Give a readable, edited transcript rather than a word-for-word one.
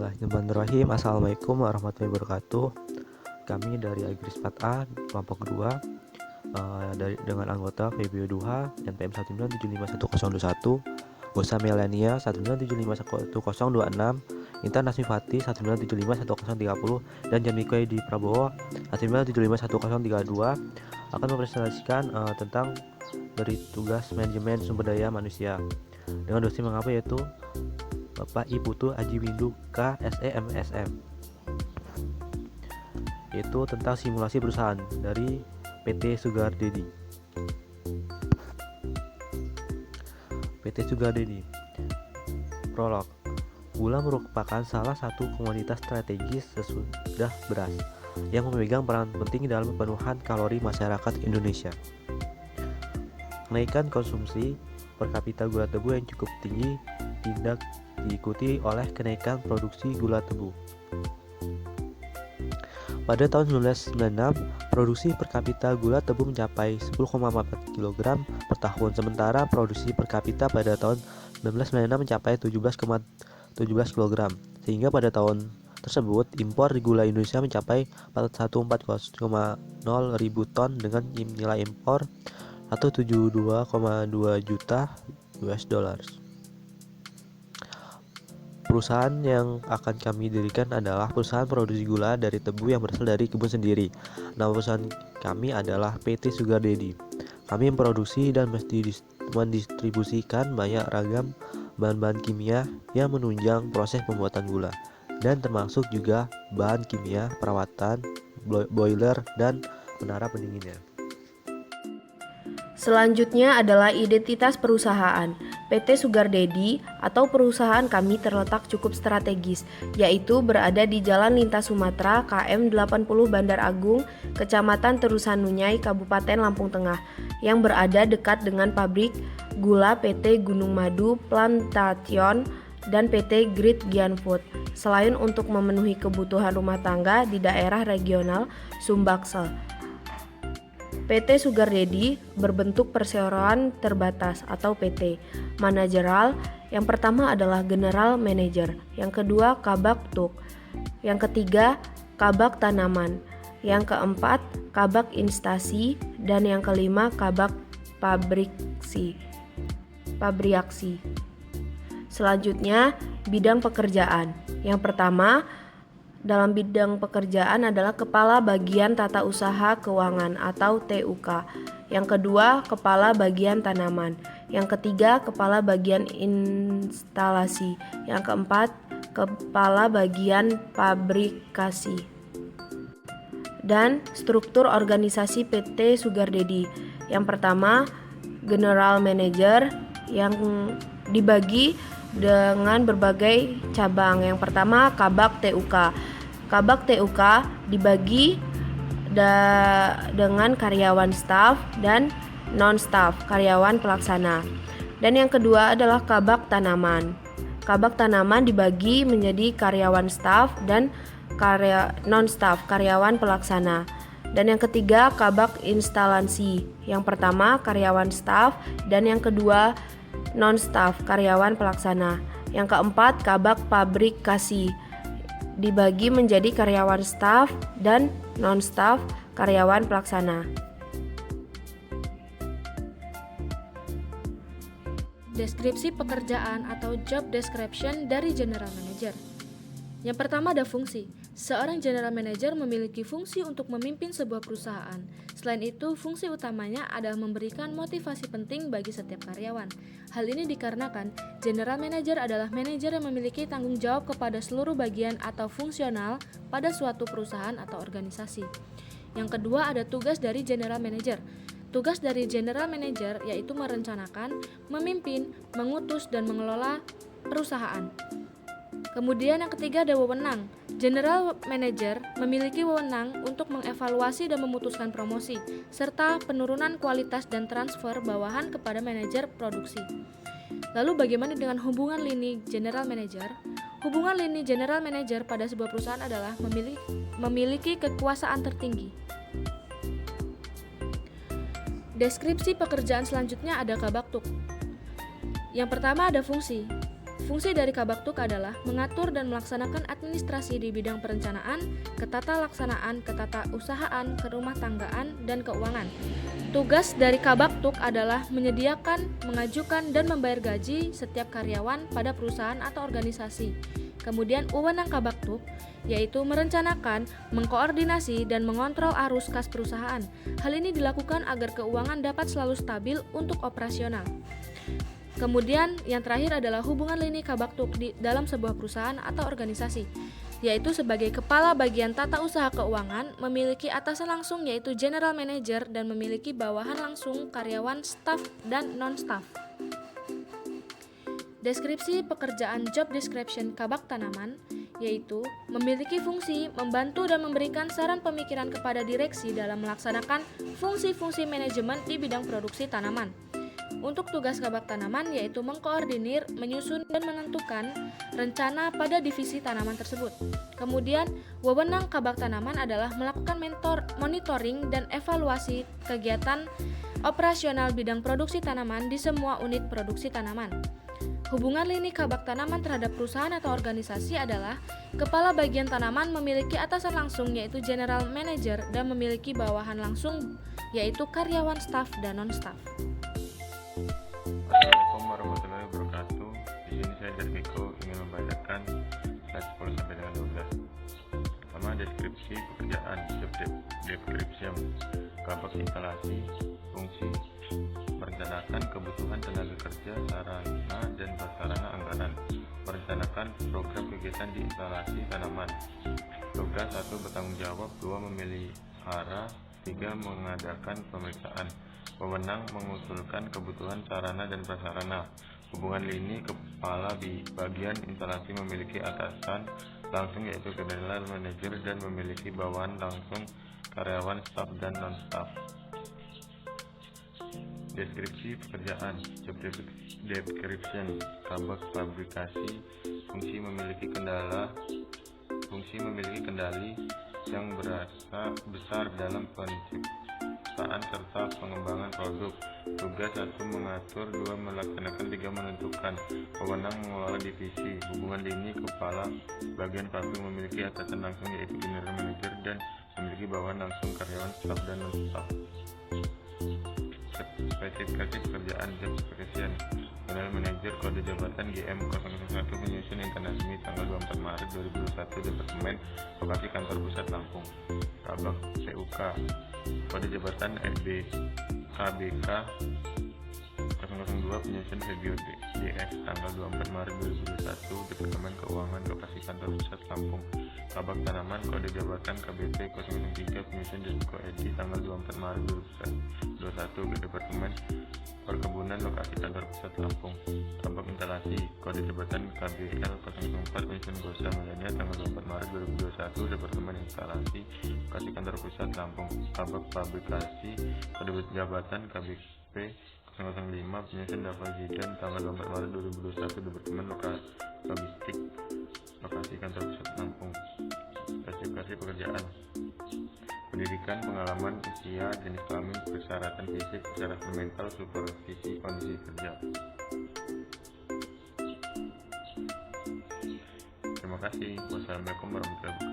Bismillahirrahmanirrahim. Assalamualaikum warahmatullahi wabarakatuh. Kami dari Agris 4A kelompok 2 dengan anggota Febio Duha NPM 1975101, Gosa Melania 197511026, Intan Nasmifati 197511030, dan Jamikoy di Prabowo 197511032 akan mempresentasikan tentang dari tugas manajemen sumber daya manusia dengan dosen mengapa yaitu Bapak I Putu Aji Windu K SEMSM, yaitu tentang simulasi perusahaan dari PT Sugar Dedi. PT Sugar Dedi. Prolog. Gula merupakan salah satu komoditas strategis sesudah beras yang memegang peran penting dalam pemenuhan kalori masyarakat Indonesia. Kenaikan konsumsi per kapita gula tebu yang cukup tinggi tidak diikuti oleh kenaikan produksi gula tebu. Pada tahun 1996, produksi per kapita gula tebu mencapai 10,4 kg per tahun, sementara produksi per kapita pada tahun 1996 mencapai 17,17 kg, sehingga pada tahun tersebut impor gula Indonesia mencapai 414,0 ribu ton dengan nilai impor atau 72,2 juta US dollars. Perusahaan yang akan kami dirikan adalah perusahaan produksi gula dari tebu yang berasal dari kebun sendiri. Nama perusahaan kami adalah PT Sugar Dedi. Kami memproduksi dan mendistribusikan banyak ragam bahan-bahan kimia yang menunjang proses pembuatan gula, dan termasuk juga bahan kimia, perawatan, boiler, dan menara pendinginnya. Selanjutnya adalah identitas perusahaan. PT Sugar Dedi atau perusahaan kami terletak cukup strategis, yaitu berada di Jalan Lintas Sumatera KM 80 Bandar Agung, Kecamatan Terusanunyai, Kabupaten Lampung Tengah, yang berada dekat dengan pabrik gula PT Gunung Madu Plantation dan PT Great Giant Food. Selain untuk memenuhi kebutuhan rumah tangga di daerah regional Sumbaksel, PT Sugar Dedi berbentuk perseroan terbatas atau PT. Manajerial, yang pertama adalah General Manager, yang kedua Kabak Tuk, yang ketiga Kabak Tanaman, yang keempat Kabak Instasi, dan yang kelima Kabak Pabriaksi. Selanjutnya, bidang pekerjaan. Yang pertama, dalam bidang pekerjaan adalah Kepala Bagian Tata Usaha Keuangan atau TUK. Yang kedua, Kepala Bagian Tanaman. Yang ketiga, Kepala Bagian Instalasi. Yang keempat, Kepala Bagian Pabrikasi. Dan struktur organisasi PT Sugar Dedi. Yang pertama, General Manager yang dibagi dengan berbagai cabang. Yang pertama, Kabak TUK. Kabak TUK dibagi dengan karyawan staf dan non-staf, karyawan pelaksana. Dan yang kedua adalah Kabak Tanaman. Kabak Tanaman dibagi menjadi karyawan staf dan non-staf, karyawan pelaksana. Dan yang ketiga, Kabak Instalasi. Yang pertama, karyawan staf, dan yang kedua, non-staf, karyawan pelaksana. Yang keempat, Kabak Pabrikasi, dibagi menjadi karyawan staf dan non-staf, karyawan pelaksana. Deskripsi pekerjaan atau job description dari General Manager. Yang pertama ada fungsi. Seorang General Manager memiliki fungsi untuk memimpin sebuah perusahaan. Selain itu, fungsi utamanya adalah memberikan motivasi penting bagi setiap karyawan. Hal ini dikarenakan General Manager adalah manajer yang memiliki tanggung jawab kepada seluruh bagian atau fungsional pada suatu perusahaan atau organisasi. Yang kedua ada tugas dari General Manager. Tugas dari General Manager yaitu merencanakan, memimpin, mengutus, dan mengelola perusahaan. Kemudian yang ketiga ada wewenang. General Manager memiliki wewenang untuk mengevaluasi dan memutuskan promosi, serta penurunan kualitas dan transfer bawahan kepada manajer produksi. Lalu bagaimana dengan hubungan lini General Manager? Hubungan lini General Manager pada sebuah perusahaan adalah memiliki kekuasaan tertinggi. Deskripsi pekerjaan selanjutnya ada Kabak Tuk. Yang pertama ada fungsi. Fungsi dari Kabaktuk adalah mengatur dan melaksanakan administrasi di bidang perencanaan, ketata laksanaan, ketata usahaan, kerumah tanggaan, dan keuangan. Tugas dari Kabaktuk adalah menyediakan, mengajukan, dan membayar gaji setiap karyawan pada perusahaan atau organisasi. Kemudian wewenang Kabaktuk yaitu merencanakan, mengkoordinasi, dan mengontrol arus kas perusahaan. Hal ini dilakukan agar keuangan dapat selalu stabil untuk operasional. Kemudian yang terakhir adalah hubungan lini Kabaktuk di dalam sebuah perusahaan atau organisasi, yaitu sebagai kepala bagian tata usaha keuangan, memiliki atasan langsung yaitu general manager dan memiliki bawahan langsung karyawan, staf, dan non-staf. Deskripsi pekerjaan job description Kabak Tanaman yaitu memiliki fungsi membantu dan memberikan saran pemikiran kepada direksi dalam melaksanakan fungsi-fungsi manajemen di bidang produksi tanaman. Untuk tugas Kabak Tanaman yaitu mengkoordinir, menyusun, dan menentukan rencana pada divisi tanaman tersebut. Kemudian, wewenang Kabak Tanaman adalah melakukan monitoring dan evaluasi kegiatan operasional bidang produksi tanaman di semua unit produksi tanaman. Hubungan lini Kabak Tanaman terhadap perusahaan atau organisasi adalah kepala bagian tanaman memiliki atasan langsung yaitu general manager dan memiliki bawahan langsung yaitu karyawan, staf, dan non-staf. Assalamualaikum warahmatullahi wabarakatuh. Di sini saya Darviko ingin membacakan slide 10 sampai dengan 12. Pertama, deskripsi pekerjaan, job description, Kabak instalasi, fungsi, merencanakan kebutuhan tenaga kerja, sarana dan prasarana anggaran, merencanakan program kegiatan di instalasi tanaman. Tugas 1 bertanggung jawab, 2 memelihara, 3 mengadakan pemeriksaan. Wewenang mengusulkan kebutuhan sarana dan prasarana. Hubungan lini kepala di bagian instalasi memiliki atasan langsung yaitu general manager dan memiliki bawahan langsung karyawan, staf, dan non-staf. Deskripsi pekerjaan, job description, Kabak fabrikasi, fungsi memiliki kendali yang berasa besar dalam penciptaan serta pengembangan produk. Tugas 1 mengatur, 2 melaksanakan, 3 menentukan. Wewenang mengelola divisi. Hubungan lini kepala bagian pabrik memiliki atasan langsung yaitu general manager dan memiliki bawahan langsung karyawan, staf, dan non-staf. Spesifikasi pekerjaan, job description, general manager, kode jabatan GM001, menyusun internasional tanggal 24 Maret 2021, departemen, lokasi kantor pusat Lampung. Kabak CUK, kode jabatan KBK 002, penyusun Febio DS tanggal 24 Maret 2021, departemen keuangan, lokasi kantor pusat Lampung. Kabak tanaman, kode jabatan KBP 003, penyusun Desko Edi tanggal 24 Maret 2021, departemen perkebunan, lokasi kantor pusat Lampung. Kabak instalasi, kode jabatan KBL 004, penyusun Gosa Milenia tanggal 24 Maret 2021, departemen instalasi, lokasi kantor pusat Lampung. Kabak fabrikasi, kode jabatan KBP 005, penyusun Dava Zidan tanggal 24 Maret 2021, departemen logistik, lokasi kantor pusat Lampung. Spesifikasi pekerjaan, pendidikan, pengalaman, usia, jenis kelamin, persyaratan fisik, persyaratan mental, supervisi kondisi kerja. Terima kasih. Wassalamualaikum warahmatullahi wabarakatuh.